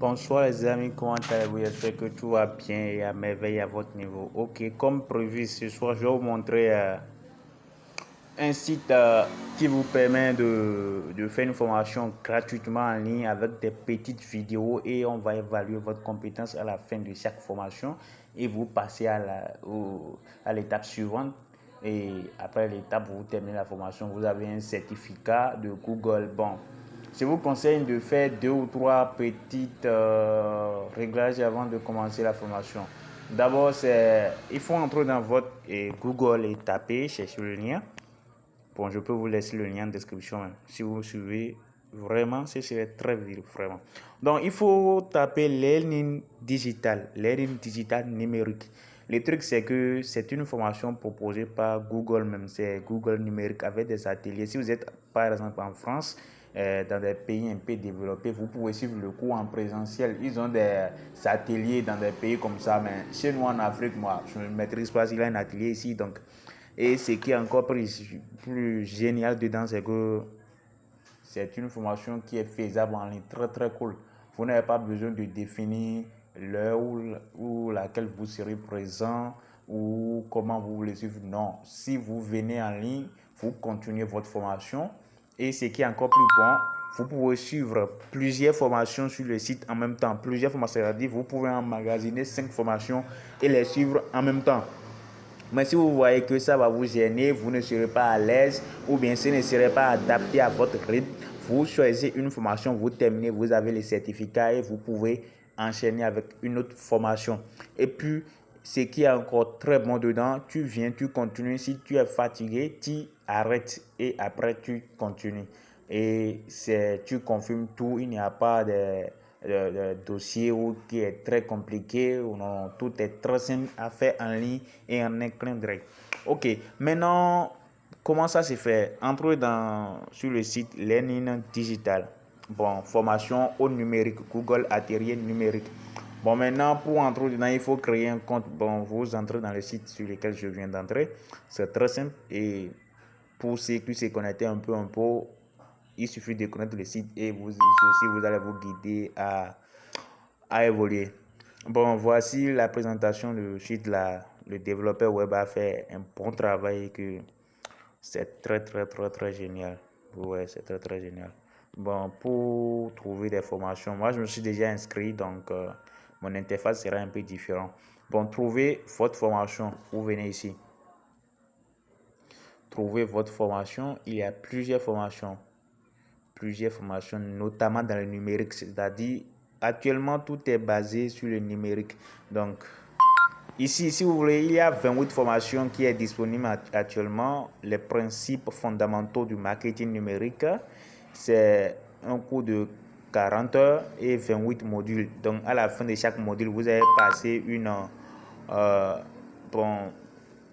Bonsoir les amis, comment allez-vous? J'espère que tout va bien et à merveille à votre niveau. Ok, comme prévu ce soir, je vais vous montrer un site qui vous permet de faire une formation gratuitement en ligne avec des petites vidéos et on va évaluer votre compétence à la fin de chaque formation et vous passez à l'étape suivante. Et après l'étape, vous terminez la formation, vous avez un certificat de Google. Bon, je vous conseille de faire 2 ou 3 petites réglages avant de commencer la formation. D'abord, il faut entrer dans votre Google et taper, chercher le lien. Bon, je peux vous laisser le lien en description. Si vous suivez, vraiment, ce serait très vite, vraiment. Donc, il faut taper learning digital numérique. Le truc, c'est que c'est une formation proposée par Google même. C'est Google numérique avec des ateliers. Si vous êtes, par exemple, en France, dans des pays un peu développés, vous pouvez suivre le cours en présentiel. Ils ont des ateliers dans des pays comme ça. Mais chez nous, en Afrique, moi, je ne maîtrise pas s'il y a un atelier ici. Donc, et ce qui est encore plus génial dedans, c'est que c'est une formation qui est faisable en ligne, très très cool. Vous n'avez pas besoin de définir l'heure où laquelle vous serez présent ou comment vous voulez suivre. Non, si vous venez en ligne, vous continuez votre formation. Et ce qui est encore plus bon, vous pouvez suivre plusieurs formations sur le site en même temps. Plusieurs formations, c'est-à-dire vous pouvez emmagasiner 5 formations et les suivre en même temps. Mais si vous voyez que ça va vous gêner, vous ne serez pas à l'aise ou bien ce ne serait pas adapté à votre rythme, vous choisissez une formation, vous terminez, vous avez les certificats et vous pouvez enchaîner avec une autre formation. Et puis, ce qui est encore très bon dedans, tu viens, tu continues. Si tu es fatigué, tu arrêtes et après tu continues. Et tu confirmes tout, il n'y a pas de dossier qui est très compliqué. Non, tout est très simple à faire en ligne et en un clin d'œil. Ok, maintenant, comment ça se fait? Entrez sur le site Learning Digital. Bon, formation au numérique, Google Atelier numérique. Bon, maintenant, pour entrer dedans, il faut créer un compte. Bon, vous entrez dans le site sur lequel je viens d'entrer. C'est très simple. Et pour ceux qui se connectent un peu, il suffit de connaître le site et vous allez vous guider à évoluer. Bon, voici la présentation du site là. Le développeur web a fait un bon travail et que c'est très génial. Ouais, c'est très génial. Bon, pour trouver des formations, moi je me suis déjà inscrit, donc mon interface sera un peu différente. Bon, trouvez votre formation, vous venez ici. Trouvez votre formation, il y a plusieurs formations, notamment dans le numérique, c'est-à-dire actuellement tout est basé sur le numérique. Donc, ici, si vous voulez, il y a 28 formations qui est disponible actuellement. Les principes fondamentaux du marketing numérique, c'est un cours de 40 heures et 28 modules. Donc, à la fin de chaque module, vous allez passer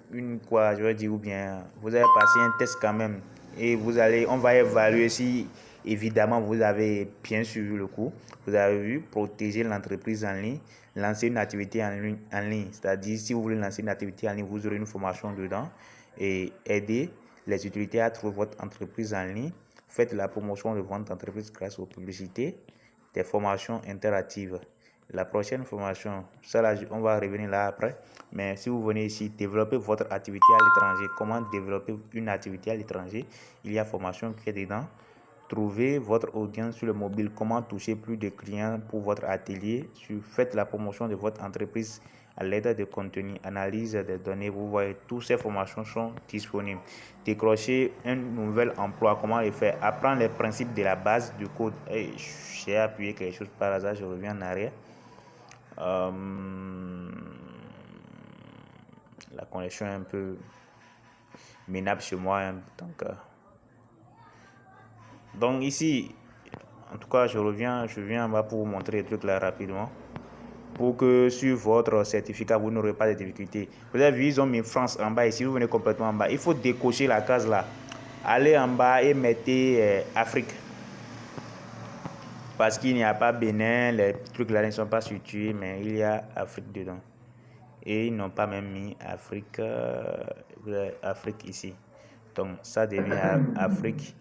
je vais dire, ou bien, vous allez passer un test quand même. Et on va évaluer si, évidemment, vous avez bien suivi le cours. Vous avez vu, protéger l'entreprise en ligne, lancer une activité en ligne. C'est-à-dire, si vous voulez lancer une activité en ligne, vous aurez une formation dedans et aider les utilités à trouver votre entreprise en ligne. Faites la promotion de votre entreprise grâce aux publicités, des formations interactives. La prochaine formation, ça là, on va revenir là après. Mais si vous venez ici, développer votre activité à l'étranger, comment développer une activité à l'étranger, il y a formation qui est dedans. Trouvez votre audience sur le mobile, comment toucher plus de clients pour votre atelier. Faites la promotion de votre entreprise à l'aide de contenu, analyse des données. Vous voyez, toutes ces formations sont disponibles. Décrocher un nouvel emploi, comment le faire? Apprendre les principes de la base du code. J'ai appuyé quelque chose par hasard, je reviens en arrière. La connexion est un peu minable chez moi, hein, donc ici, en tout cas, je viens en bas pour vous montrer les trucs là rapidement. Pour que sur votre certificat, vous n'aurez pas de difficultés. Vous avez vu, ils ont mis France en bas. Ici, vous venez complètement en bas. Il faut décocher la case là. Allez en bas et mettez Afrique. Parce qu'il n'y a pas Bénin, les trucs là ne sont pas situés, mais il y a Afrique dedans. Et ils n'ont pas même mis Afrique, Afrique ici. Donc ça devient Afrique.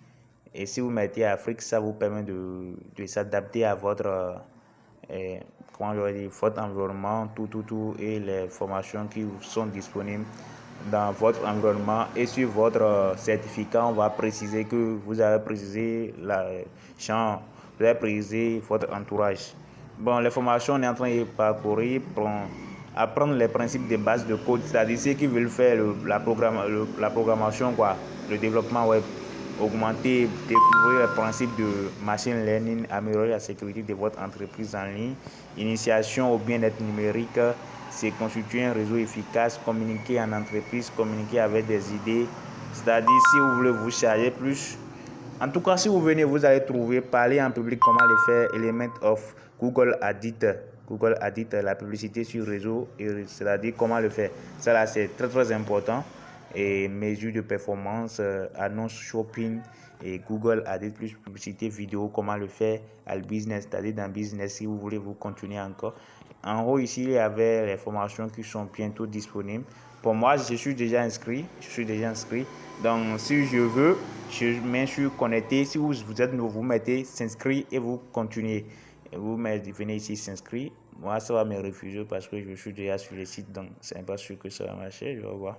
Et si vous mettez Afrique, ça vous permet de s'adapter à votre comment je vais dire, votre environnement, tout, et les formations qui sont disponibles dans votre environnement. Et sur votre certificat, on va préciser que vous avez précisé la champ, vous avez précisé votre entourage. Bon, les formations, on est en train de parcourir pour apprendre les principes de base de code, c'est-à-dire ceux qui veulent faire la programmation, quoi, le développement web, augmenter, découvrir les principes de machine learning, améliorer la sécurité de votre entreprise en ligne, initiation au bien-être numérique, c'est constituer un réseau efficace, communiquer en entreprise, communiquer avec des idées, c'est-à-dire si vous voulez vous charger plus. En tout cas, si vous venez, vous allez trouver parler en public, comment le faire, Element of Google Audit. Google Audit, la publicité sur réseau, c'est-à-dire comment le faire. Ça là, c'est très important. Et mesures de performance, annonce shopping et Google Audit plus publicité vidéo, comment le faire à le business, c'est-à-dire dans business si vous voulez vous continuer encore. En haut ici, il y avait les formations qui sont bientôt disponibles. Pour moi, je suis déjà inscrit. Donc, si je veux, je me suis connecté. Si vous êtes nouveau, vous mettez s'inscrire et vous continuez. Et vous venez ici s'inscrire. Moi, ça va me refuser parce que je suis déjà sur le site. Donc, c'est pas sûr que ça va marcher. Je vais voir.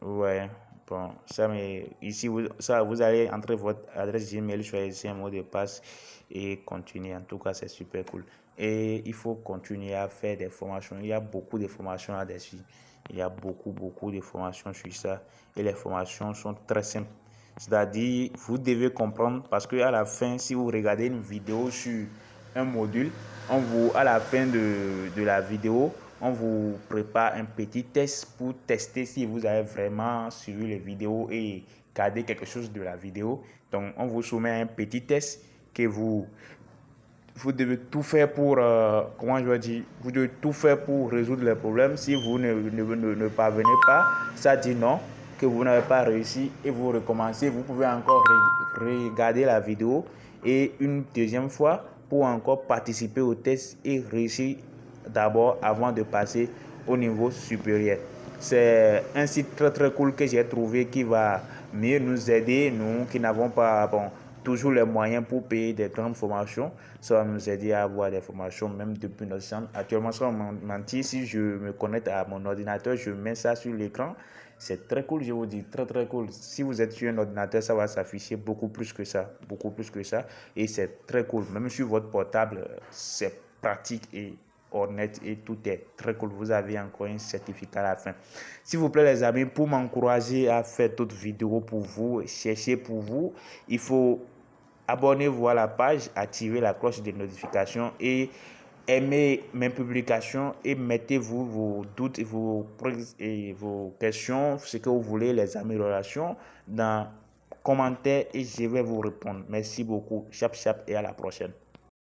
Ouais. Bon, ça, mais ici, vous allez entrer votre adresse Gmail, choisir un mot de passe et continuer. En tout cas, c'est super cool. Et il faut continuer à faire des formations. Il y a beaucoup de formations là-dessus. Il y a beaucoup de formations sur ça. Et les formations sont très simples. C'est-à-dire, vous devez comprendre parce qu'à la fin, si vous regardez une vidéo sur un module, à la fin de la vidéo, on vous prépare un petit test pour tester si vous avez vraiment suivi les vidéos et gardé quelque chose de la vidéo. Donc, on vous soumet un petit test que vous devez tout faire pour, vous devez tout faire pour résoudre les problèmes. Si vous ne parvenez pas, ça dit non, que vous n'avez pas réussi et vous recommencez. Vous pouvez encore regarder la vidéo et une deuxième fois pour encore participer au test et réussir d'abord avant de passer au niveau supérieur. C'est un site très cool que j'ai trouvé qui va mieux nous aider, nous qui n'avons pas toujours les moyens pour payer des grandes formations. Ça va nous aider à avoir des formations même depuis notre chambre. Actuellement, sans mentir, si je me connecte à mon ordinateur, je mets ça sur l'écran. C'est très cool, je vous dis, très cool. Si vous êtes sur un ordinateur, ça va s'afficher beaucoup plus que ça. Et c'est très cool. Même sur votre portable, c'est pratique et honnête et tout est très cool. Vous avez encore un certificat à la fin. S'il vous plaît les amis, pour m'encourager à faire d'autres vidéos pour vous, chercher pour vous, il faut abonnez-vous à la page, activez la cloche de notification et aimez mes publications et mettez-vous vos doutes, vos questions, ce que vous voulez, les améliorations dans commentaires et je vais vous répondre. Merci beaucoup. Chap et à la prochaine.